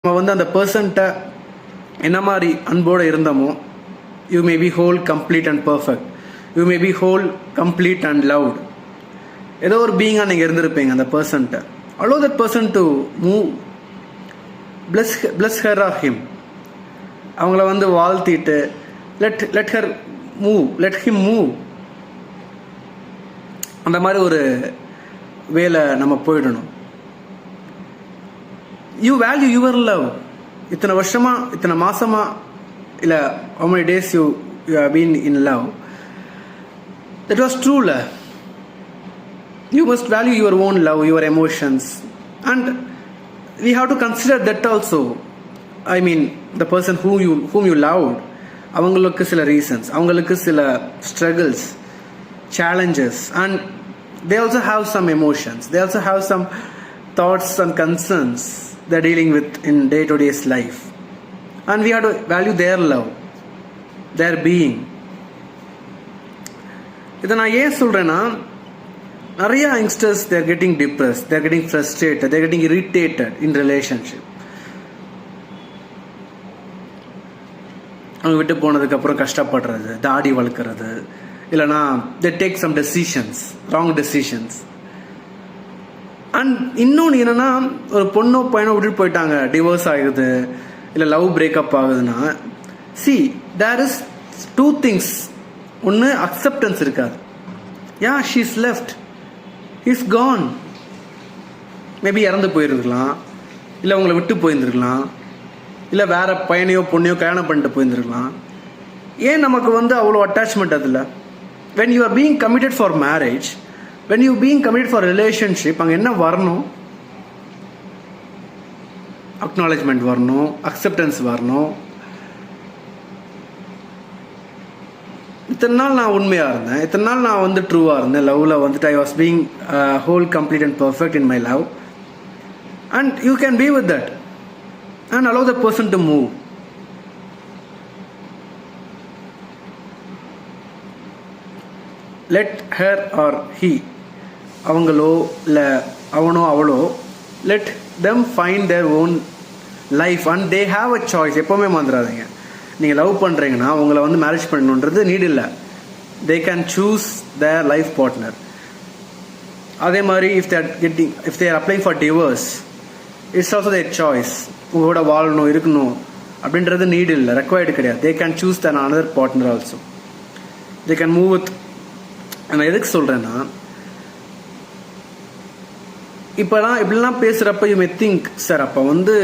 நம்ம வந்து அந்த பர்சன்ட்ட என்ன மாதிரி அன்போடு இருந்தோமோ, you may be whole complete and perfect, you may be whole complete and loved. ஏதோ ஒரு பீயிங்காக நீங்கள் இருந்திருப்பீங்க அந்த பர்சன்ட்ட. Allow that person to move, bless her or him. அவங்கள வந்து வாழ்த்திட்டு let her move, let him move. அந்த மாதிரி ஒரு வேலை நம்ம போயிடணும். You value your love. இத்தனை வருஷமா, இத்தனை மாசமா, இல்லை how many days you have been in love, that was true love. You must value your own love, your emotions, and we have to consider that also. I mean, the person whom you loved, அவங்களுக்கு சில reasons, அவங்களுக்கு சில struggles, challenges, and they also have some emotions, they also have some thoughts and concerns they're dealing with in day-to-day life, and we have to value their love, their being. இதை நான் ஏன் சொல்கிறேன்னா, நிறைய youngsters they're getting depressed, they're getting frustrated, they're getting irritated in relationship. அவங்க விட்டு போனதுக்கப்புறம் கஷ்டப்படுறது, தாடி வளர்க்குறது, இல்லைனா they take some decisions, wrong decisions. And இன்னொன்று என்னென்னா, ஒரு பொண்ணோ பையனோ விட்டுட்டு போயிட்டாங்க, டிவோர்ஸ் ஆகுது, இல்லை லவ் பிரேக்கப் ஆகுதுன்னா, see there is two things. ஒன்று, அக்செப்டன்ஸ் இருக்காது. Yeah, she is left, is gone. Maybe இறந்து போயிருக்கலாம், இல்லை உங்களை விட்டு போயிருந்துருக்கலாம், இல்லை வேற பையனையோ பொண்ணையோ கல்யாணம் பண்ணிட்டு போயிருந்துருக்கலாம். ஏன் நமக்கு வந்து அவ்வளோ அட்டாச்மெண்ட் அதில்? when you are being committed for marriage, when you being committed for relationship, அங்கே என்ன வரணும்? அக்னாலேஜ்மெண்ட் வரணும், அக்செப்டன்ஸ் வரணும். இத்தனை நாள் நான் உண்மையாக இருந்தேன், இத்தனை நாள் நான் வந்து ட்ரூவாக இருந்தேன் லவ்வில் வந்துட்டு. I was being whole complete and perfect in my love, and you can be with that and allow the person to move. Let her or he, அவங்களோ இல்லை அவனோ அவளோ, let them find their own life and they have a choice. எப்போவுமே மறந்துடாதீங்க, நீங்கள் love பண்ணுறீங்கன்னா அவங்கள வந்து marriage பண்ணணுன்றது NEET இல்லை. they can choose their life partner. அதே மாதிரி if they are applying for divorce, it's also their choice. உங்களோட வாழணும், இருக்கணும் அப்படின்றது நீடு இல்லை, ரெக்வயர்டு கிடையாது. They can choose then another partner also. They can move with. நான் எதுக்கு சொல்கிறேன்னா, இப்போலாம் இப்படிலாம் பேசுகிறப்ப யூ மே திங்க், சார் அப்போ வந்து